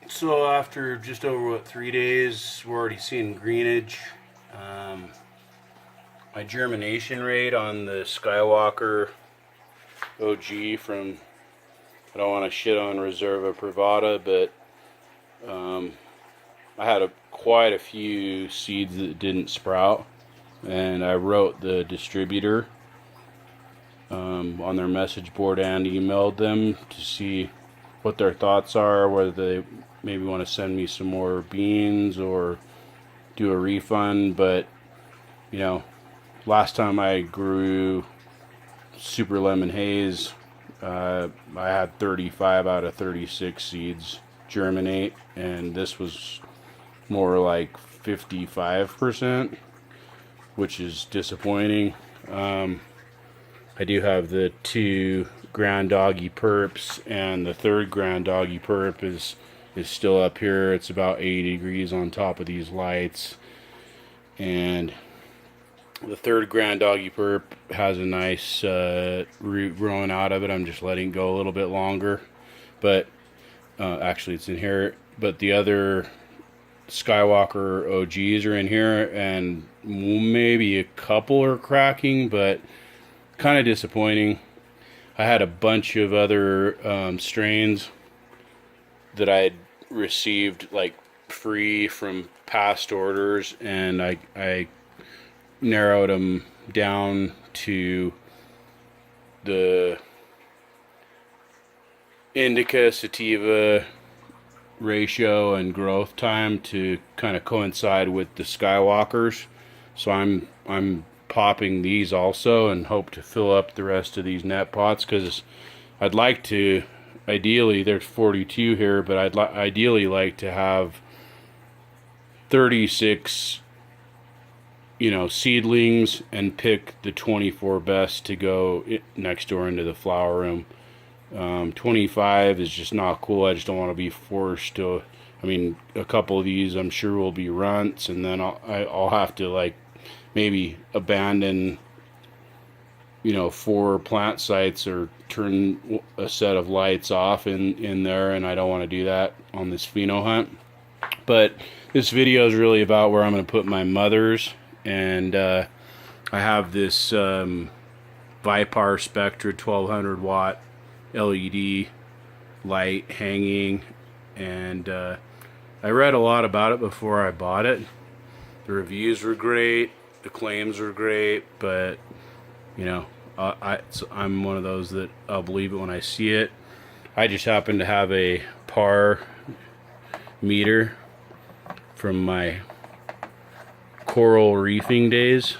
So after just over, what, 3 days, we're already seeing greenage. My germination rate on the Skywalker OG from, I don't want to shit on Reserva Privata, but I had quite a few seeds that didn't sprout, and I wrote the distributor on their message board and emailed them to see what their thoughts are, whether they maybe want to send me some more beans or do a refund. But you know, last time I grew Super Lemon Haze, I had 35 out of 36 seeds germinate, and this was more like 55%, which is disappointing. I do have the 2 Grand Doggy Perps, and the 3rd Grand Doggy Perp is still up here. It's about 80 degrees on top of these lights, and the 3rd Grand Doggy Perp has a nice root growing out of it. I'm just letting it go a little bit longer, but actually it's in here. But the other Skywalker OGs are in here, and maybe a couple are cracking, but kind of disappointing. I had a bunch of other strains that I had received like free from past orders, and I narrowed them down to the indica sativa ratio and growth time to kind of coincide with the Skywalkers. So I'm popping these also, and hope to fill up the rest of these net pots, because I'd like to, ideally, there's 42 here, but I'd ideally like to have 36 seedlings, and pick the 24 best to go next door into the flower room. 25 is just not cool. I just don't want to be forced to. I mean, a couple of these I'm sure will be runts, and then I'll have to like maybe abandon 4 plant sites, or turn a set of lights off in there, and I don't want to do that on this pheno hunt. But this video is really about where I'm going to put my mothers, and I have this Vipar Spectra 1200 watt LED light hanging, and I read a lot about it before I bought it. The reviews were great, the claims were great, but I'm one of those that I'll believe it when I see it. I just happen to have a par meter from my coral reefing days,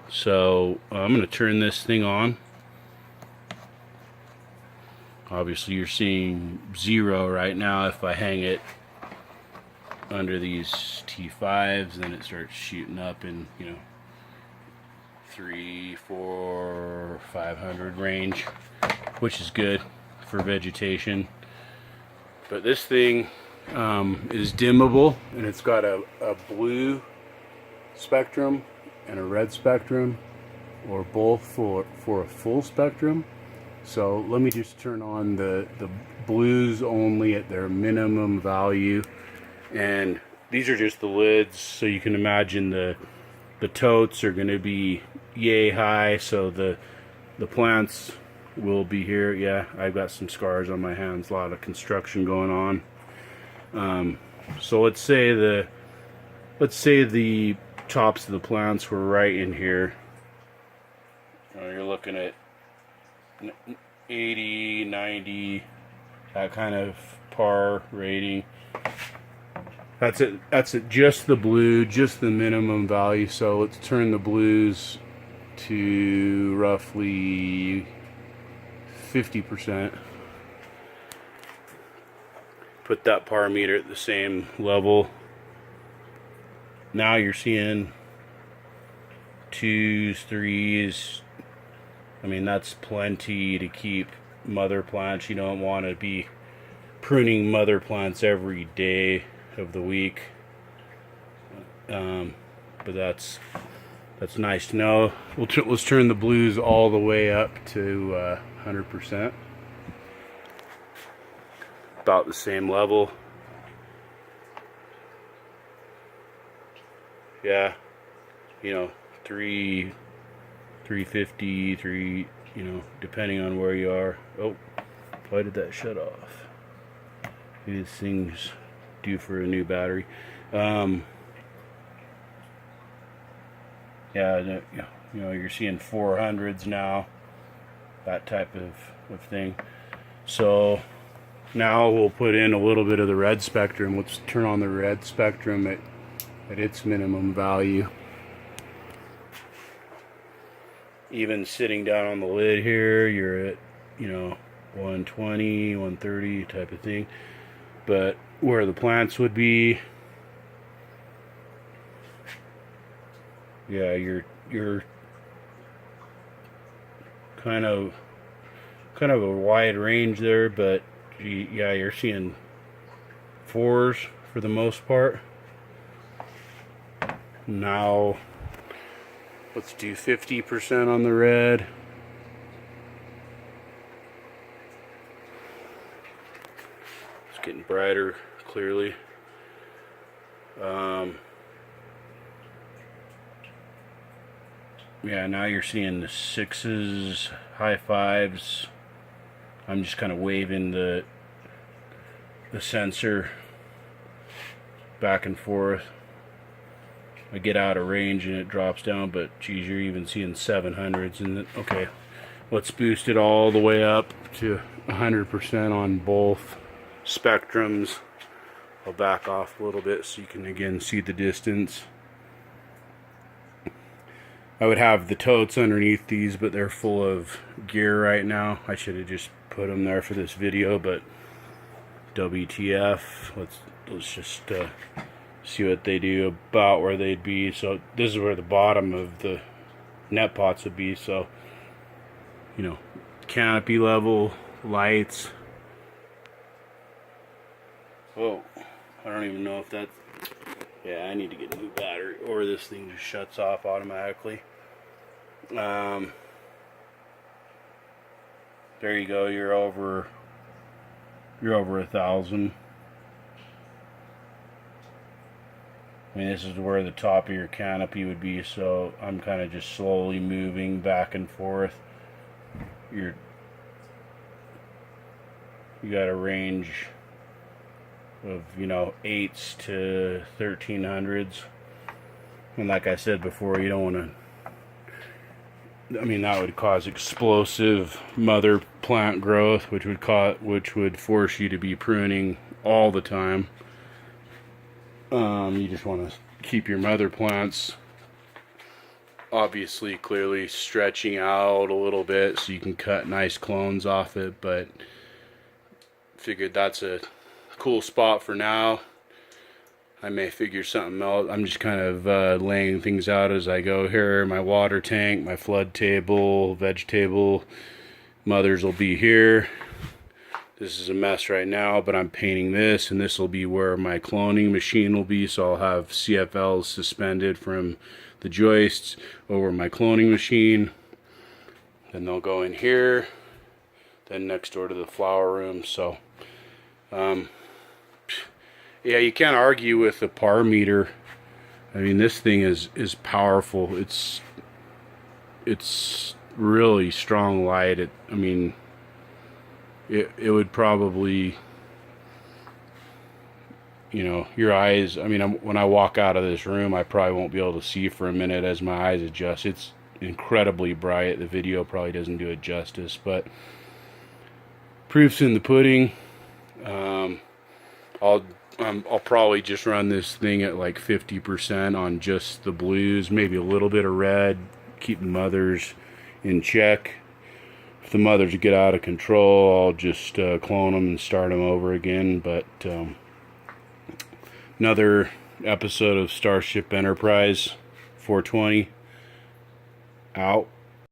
so I'm going to turn this thing on. Obviously you're seeing 0 right now. If I hang it under these T5s, then it starts shooting up in 300, 400, 500 range, which is good for vegetation. But this thing is dimmable, and it's got a blue spectrum and a red spectrum, or both for a full spectrum. So let me just turn on the blues only at their minimum value, and these are just the lids, so you can imagine the totes are going to be yay high, so the plants will be here. Yeah, I've got some scars on my hands, a lot of construction going on. So let's say the tops of the plants were right in here. You're looking at 80, 90, that kind of par rating. That's it. That's it. Just the blue, just the minimum value. So let's turn the blues to roughly 50%. Put that par meter at the same level. Now you're seeing 2s, 3s. I mean, that's plenty to keep mother plants. You don't want to be pruning mother plants every day of the week. But that's nice to know. Let's turn the blues all the way up to 100%. About the same level. yeah, you know, 350, you know, depending on where you are. Oh, why did that shut off? Maybe this thing's due for a new battery. Yeah, you know, you're seeing 400s now, that type of thing. So now we'll put in a little bit of the red spectrum. Let's turn on the red spectrum at its minimum value. Even sitting down on the lid here, you're at, you know, 120, 130 type of thing. But where the plants would be, yeah, you're kind of a wide range there, but yeah, you're seeing 4s for the most part. Now let's do 50% on the red. It's getting brighter clearly. Yeah, now you're seeing the 6s, high 5s. I'm just kind of waving the sensor back and forth. I get out of range and it drops down, but geez, you're even seeing 700s. And okay, let's boost it all the way up to 100% on both spectrums. I'll back off a little bit so you can again see the distance. I would have the totes underneath these, but they're full of gear right now. I should have just put them there for this video, but WTF. Let's just see what they do, about where they'd be. So this is where the bottom of the net pots would be. So, you know, canopy level, lights. Oh, I don't even know if that's... Yeah, I need to get a new battery, or this thing just shuts off automatically. There you go. You're over 1,000. I mean, this is where the top of your canopy would be, so I'm kind of just slowly moving back and forth. You got a range of, you know, 8s to 1300s, and like I said before, you don't want to, I mean, that would cause explosive mother plant growth, which would force you to be pruning all the time. You just want to keep your mother plants obviously clearly stretching out a little bit so you can cut nice clones off it, but figured that's a cool spot for now. I may figure something out. I'm just kind of laying things out as I go here. My water tank, my flood table, veg table, mothers will be here. This is a mess right now, but I'm painting this, and this will be where my cloning machine will be. So I'll have CFLs suspended from the joists over my cloning machine. Then they'll go in here, then next door to the flower room. So yeah, you can't argue with the par meter. I mean, this thing is powerful. It's really strong light. I mean, it would probably, you know, your eyes, I mean, when I walk out of this room, I probably won't be able to see for a minute as my eyes adjust. It's incredibly bright. The video probably doesn't do it justice, but proof's in the pudding. I'll probably just run this thing at like 50% on just the blues, maybe a little bit of red, keep the mothers in check. If the mothers get out of control, I'll just clone them and start them over again. But another episode of Starship Enterprise 420 out.